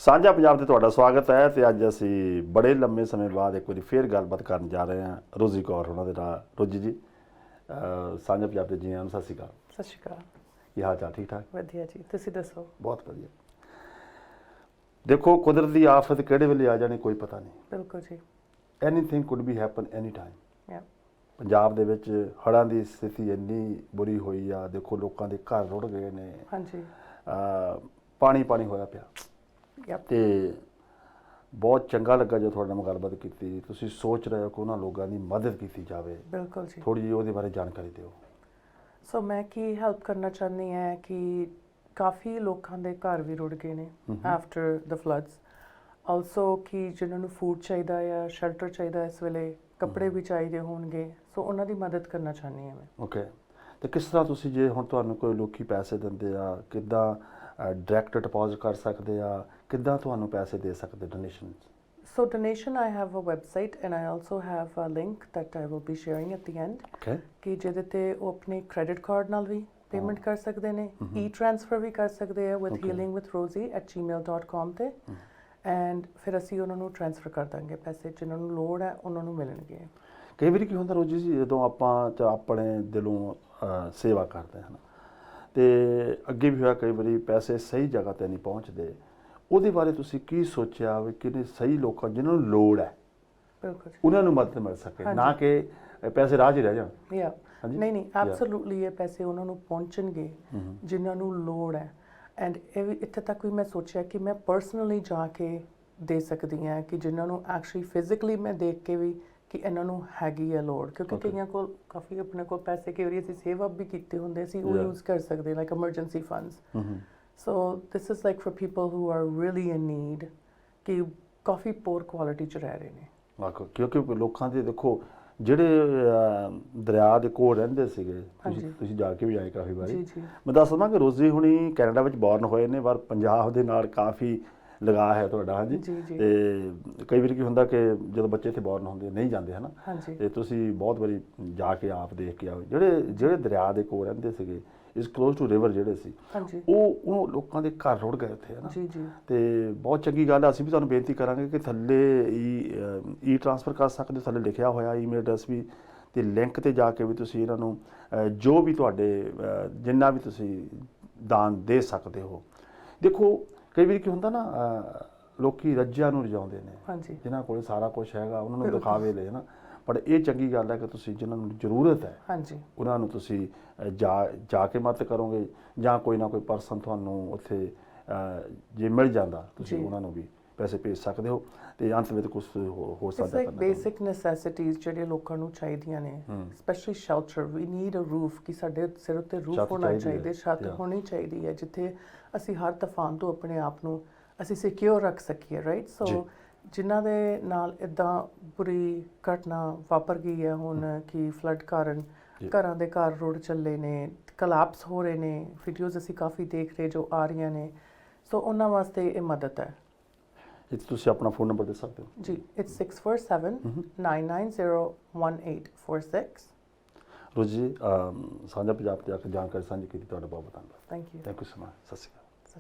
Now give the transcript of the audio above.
ਸਾਂਝਾ ਪੰਜਾਬ ਤੇ ਤੁਹਾਡਾ ਸਵਾਗਤ ਹੈ ਤੇ ਅੱਜ ਅਸੀਂ ਬੜੇ ਲੰਮੇ ਸਮੇਂ ਬਾਅਦ ਇੱਕ ਵਾਰੀ ਫੇਰ ਗੱਲਬਾਤ ਕਰਨ ਜਾ ਰਹੇ ਹਾਂ ਰੋਜ਼ੀ ਕੌਰ ਉਹਨਾਂ ਦੇ ਨਾਲ। ਰੋਜ਼ੀ ਜੀ ਸਾਂਝਾ ਪੰਜਾਬ ਤੇ ਜੀ ਆਇਆਂ, ਸਤਿ ਸ਼੍ਰੀ ਅਕਾਲ। ਸਤਿ ਸ਼੍ਰੀ ਅਕਾਲ। ਕੀ ਹਾਲ ਚਾਲ? ਠੀਕ ਠਾਕ? ਵਧੀਆ ਜੀ, ਤੁਸੀਂ ਦੱਸੋ? ਬਹੁਤ ਵਧੀਆ। ਦੇਖੋ, ਕੁਦਰਤ ਦੀ ਆਫਤ ਕਿਹੜੇ ਵੇਲੇ ਆ ਜਾਣੀ ਕੋਈ ਪਤਾ ਨਹੀਂ। ਬਿਲਕੁਲ ਜੀ। Anything could B happen any time. Punjab ਦੇ ਵਿੱਚ ਹੜ੍ਹਾਂ ਦੀ ਸਥਿਤੀ ਇੰਨੀ ਬੁਰੀ ਹੋਈ ਆ। ਦੇਖੋ, ਲੋਕਾਂ ਦੇ ਘਰ ਰੁੜ ਗਏ ਨੇ। ਹਾਂਜੀ। ਪਾਣੀ ਪਾਣੀ ਹੋਇਆ ਪਿਆ ਤੇ ਬਹੁਤ ਚੰਗਾ ਲੱਗਾ ਜੋ ਤੁਹਾਡੇ ਨਾਲ ਗੱਲਬਾਤ ਕੀਤੀ। ਤੁਸੀਂ ਸੋਚ ਰਹੇ ਹੋ ਕਿ ਉਹਨਾਂ ਲੋਕਾਂ ਦੀ ਮਦਦ ਕੀਤੀ ਜਾਵੇ। ਬਿਲਕੁਲ ਜੀ। ਥੋੜੀ ਜਿਹੀ ਉਹਦੇ ਬਾਰੇ ਜਾਣਕਾਰੀ ਦਿਓ। ਸੋ ਮੈਂ ਕੀ ਹੈਲਪ ਕਰਨਾ ਚਾਹੁੰਦੀ ਹਾਂ ਕਿ ਕਾਫੀ ਲੋਕਾਂ ਦੇ ਘਰ ਵੀ ਰੁੜ ਗਏ ਨੇ ਆਫਟਰ ਦ ਫਲੱਡਸ। ਆਲਸੋ ਕਿ ਜਿਨ੍ਹਾਂ ਨੂੰ ਫੂਡ ਚਾਹੀਦਾ ਆ, ਸ਼ੈਲਟਰ ਚਾਹੀਦਾ, ਇਸ ਵੇਲੇ ਕੱਪੜੇ ਵੀ ਚਾਹੀਦੇ ਹੋਣਗੇ, ਸੋ ਉਹਨਾਂ ਦੀ ਮਦਦ ਕਰਨਾ ਚਾਹੁੰਦੀ ਹਾਂ ਮੈਂ। ਓਕੇ। ਅਤੇ ਕਿਸ ਤਰ੍ਹਾਂ ਤੁਸੀਂ, ਜੇ ਹੁਣ ਤੁਹਾਨੂੰ ਕੋਈ ਲੋਕੀ ਪੈਸੇ ਦਿੰਦੇ ਆ, ਕਿੱਦਾਂ ਡਾਇਰੈਕਟ ਡਿਪੋਜ਼ਿਟ ਕਰ ਸਕਦੇ ਆ, ਕਿੱਦਾਂ ਤੁਹਾਨੂੰ ਪੈਸੇ ਦੇ ਸਕਦੇ donation? So donation, I have a website and I also have a link that I will be sharing at the end. Okay. ਕਿ ਜਿਹਦੇ ਤੇ ਉਹ ਆਪਣੇ ਕ੍ਰੈਡਿਟ ਕਾਰਡ ਨਾਲ ਵੀ ਪੇਮੈਂਟ ਕਰ ਸਕਦੇ ਨੇ, e-transfer ਵੀ ਕਰ ਸਕਦੇ ਆ with healingwithrosie@gmail.com ਤੇ ਐਂਡ ਫਿਰ ਅਸੀਂ ਉਹਨਾਂ ਨੂੰ ਟ੍ਰਾਂਸਫਰ ਕਰ ਦਾਂਗੇ ਪੈਸੇ। ਜਿਨ੍ਹਾਂ ਨੂੰ ਲੋੜ ਹੈ ਉਹਨਾਂ ਨੂੰ ਮਿਲਣਗੇ। ਕਈ ਵਾਰੀ ਕੀ ਹੁੰਦਾ ਰੋਜੀ ਜੀ, ਜਦੋਂ ਆਪਾਂ ਆਪਣੇ ਦਿਲੋਂ ਸੇਵਾ ਕਰਦੇ ਹਾਂ ਤੇ ਅੱਗੇ ਵੀ ਹੋਇਆ ਕਈ ਵਾਰੀ ਪੈਸੇ ਸਹੀ ਜਗ੍ਹਾ 'ਤੇ ਨਹੀਂ ਪਹੁੰਚਦੇ, ਉਹਦੇ ਬਾਰੇ ਤੁਸੀਂ ਕੀ ਸੋਚਿਆ ਵੀ ਕਿਹਨੇ ਸਹੀ ਲੋਕਾਂ ਜਿਹਨਾਂ ਨੂੰ ਲੋੜ ਹੈ ਬਿਲਕੁਲ ਉਹਨਾਂ ਨੂੰ ਮਦਦ ਮਿਲ ਸਕੇ, ਨਾ ਕਿ ਪੈਸੇ ਰਾਹ 'ਚ ਹੀ ਰਹਿ ਜਾਣ? ਨਹੀਂ, ਐਬਸੋਲੂਟਲੀ ਇਹ ਪੈਸੇ ਉਹਨਾਂ ਨੂੰ ਪਹੁੰਚਣਗੇ ਜਿਨ੍ਹਾਂ ਨੂੰ ਲੋੜ ਹੈ। ਐਂਡ ਇਹ ਵੀ ਇੱਥੇ ਤੱਕ ਵੀ ਮੈਂ ਸੋਚਿਆ ਕਿ ਮੈਂ ਪਰਸਨਲੀ ਜਾ ਕੇ ਦੇ ਸਕਦੀ ਹਾਂ, ਕਿ ਜਿਨ੍ਹਾਂ ਨੂੰ ਐਕਚੁਅਲੀ ਫਿਜ਼ੀਕਲੀ ਮੈਂ ਦੇਖ ਕੇ ਵੀ ਕਿ ਇਹਨਾਂ ਨੂੰ ਹੈਗੀ ਹੈ ਲੋੜ। ਕਿਉਂਕਿ ਕਈਆਂ ਕੋਲ ਕਾਫੀ ਆਪਣੇ ਕੋਲ ਪੈਸੇ ਕਈ ਵਾਰੀ ਅਸੀਂ ਸੇਵ ਅਪ ਵੀ ਕੀਤੇ ਹੁੰਦੇ ਸੀ, ਉਹ ਯੂਜ਼ ਕਰ ਸਕਦੇ like emergency funds. So this is like for people who are really in need, ਕਿ ਕਾਫੀ ਪੂਰ ਕੁਆਲਿਟੀ 'ਚ ਰਹਿ ਰਹੇ ਨੇ। ਕਿਉਂਕਿ ਲੋਕਾਂ ਦੇ ਦੇਖੋ ਜਿਹੜੇ ਦਰਿਆ ਦੇ ਕੋਲ ਰਹਿੰਦੇ ਸੀਗੇ, ਤੁਸੀਂ ਜਾ ਕੇ ਵੀ ਆਏ ਕਾਫੀ ਵਾਰੀ। ਮੈਂ ਦੱਸ ਦੇਵਾਂ ਕਿ ਰੋਜ਼ੀ ਹੁਣੀ ਕੈਨੇਡਾ ਵਿੱਚ ਬੋਰਨ ਹੋਏ ਨੇ, ਪਰ ਪੰਜਾਬ ਦੇ ਨਾਲ ਕਾਫੀ ਲਗਾਅ ਹੈ ਤੁਹਾਡਾ। ਹਾਂਜੀ। ਤੇ ਕਈ ਵਾਰੀ ਕੀ ਹੁੰਦਾ ਕਿ ਜਦੋਂ ਬੱਚੇ ਇੱਥੇ ਬੋਰਨ ਹੁੰਦੇ ਨਹੀਂ ਜਾਂਦੇ ਹੈ ਨਾ, ਤੇ ਤੁਸੀਂ ਬਹੁਤ ਵਾਰੀ ਜਾ ਕੇ ਆਪ ਦੇਖ ਕੇ ਆਓ। ਜਿਹੜੇ ਦਰਿਆ ਦੇ ਕੋਲ ਰਹਿੰਦੇ ਸੀਗੇ, ਇਸ ਕਲੋਜ਼ ਟੂ ਰਿਵਰ ਜਿਹੜੇ ਸੀ, ਉਹ ਲੋਕਾਂ ਦੇ ਘਰ ਰੁੜ ਗਏ ਉੱਥੇ ਹੈ ਨਾ। ਤੇ ਬਹੁਤ ਚੰਗੀ ਗੱਲ ਹੈ। ਅਸੀਂ ਵੀ ਤੁਹਾਨੂੰ ਬੇਨਤੀ ਕਰਾਂਗੇ ਕਿ ਥੱਲੇ ਈ ਟ੍ਰਾਂਸਫਰ ਕਰ ਸਕਦੇ ਹੋ, ਥੱਲੇ ਲਿਖਿਆ ਹੋਇਆ ਈਮੇਲ ਐਡਰੈਸ ਵੀ, ਤੇ ਲਿੰਕ 'ਤੇ ਜਾ ਕੇ ਵੀ ਤੁਸੀਂ ਇਹਨਾਂ ਨੂੰ ਜੋ ਵੀ ਤੁਹਾਡੇ ਜਿੰਨਾ ਵੀ ਤੁਸੀਂ ਦਾਨ ਦੇ ਸਕਦੇ ਹੋ। ਦੇਖੋ, ਕਈ ਵਾਰੀ ਕੀ ਹੁੰਦਾ ਨਾ, ਲੋਕੀ ਰੱਜਿਆਂ ਨੂੰ ਰਜਾਉਂਦੇ ਨੇ, ਜਿਨ੍ਹਾਂ ਕੋਲ ਸਾਰਾ ਕੁਝ ਹੈਗਾ ਉਹਨਾਂ ਨੂੰ ਦਿਖਾਵੇ ਲਈ ਹੈ ਨਾ। ਪਰ ਇਹ ਚੰਗੀ ਗੱਲ ਹੈ ਕਿ ਤੁਸੀਂ ਜਿਨ੍ਹਾਂ ਨੂੰ ਜ਼ਰੂਰਤ ਹੈ ਉਹਨਾਂ ਨੂੰ ਤੁਸੀਂ ਜਾ ਕੇ ਮਦਦ ਕਰੋਗੇ, ਜਾਂ ਕੋਈ ਨਾ ਕੋਈ ਪਰਸਨ ਤੁਹਾਨੂੰ ਉੱਥੇ ਜੇ ਮਿਲ ਜਾਂਦਾ ਤੁਸੀਂ ਉਹਨਾਂ ਨੂੰ ਵੀ ਪੈਸੇ ਭੇਜ ਸਕਦੇ ਹੋ। ਤੇ ਅੰਤ ਵਿੱਚ ਕੁਝ ਹੋ ਸਕਦਾ ਹੈ। ਬੇਸਿਕ ਨੈਸੈਸਿਟੀਜ਼ ਜਿਹੜੀਆਂ ਲੋਕਾਂ ਨੂੰ ਚਾਹੀਦੀਆਂ ਨੇ, specially shelter, we need a roof, ਕਿ ਸਾਡੇ ਸਿਰ ਉੱਤੇ ਰੂਫ ਹੋਣਾ ਚਾਹੀਦਾ, ਛੱਤ ਹੋਣੀ ਚਾਹੀਦੀ ਹੈ ਜਿੱਥੇ ਅਸੀਂ ਹਰ ਤੂਫਾਨ ਤੋਂ ਆਪਣੇ ਆਪ ਨੂੰ ਅਸੀਂ ਸਿਕਿਉਰ ਰੱਖ ਸਕੀਏ, ਰਾਈਟ। ਸੋ ਜਿਨ੍ਹਾਂ ਦੇ ਨਾਲ ਇੱਦਾਂ ਬੁਰੀ ਘਟਨਾ ਵਾਪਰ ਗਈ ਹੈ ਹੁਣ, ਕਿ ਫਲੱਡ ਕਾਰਨ ਘਰਾਂ ਦੇ ਘਰ ਰੁੜ ਚੱਲੇ ਨੇ, ਕਲਾਪਸ ਹੋ ਰਹੇ ਨੇ, ਵੀਡੀਓਜ਼ ਅਸੀਂ ਕਾਫੀ ਦੇਖ ਰਹੇ ਜੋ ਆ ਰਹੀਆਂ ਨੇ। ਸੋ ਉਹਨਾਂ ਵਾਸਤੇ ਇਹ ਮਦਦ ਹੈ। ਇੱਥੇ ਤੁਸੀਂ ਆਪਣਾ ਫੋਨ ਨੰਬਰ ਦੇ ਸਕਦੇ ਹੋ ਜੀ। ਇਟਸ 6479901846। ਰੋਜੀ, ਸਾਂਝਾ ਪੰਜਾਬ ਤੇ ਆ ਕੇ ਜਾਣਕਾਰੀ ਸਾਂਝੀ ਕੀਤੀ, ਤੁਹਾਡਾ ਬਹੁਤ ਬਹੁਤ ਧੰਨਵਾਦ। Thank you so much. ਸਤਿ ਸ਼੍ਰੀ ਅਕਾਲ।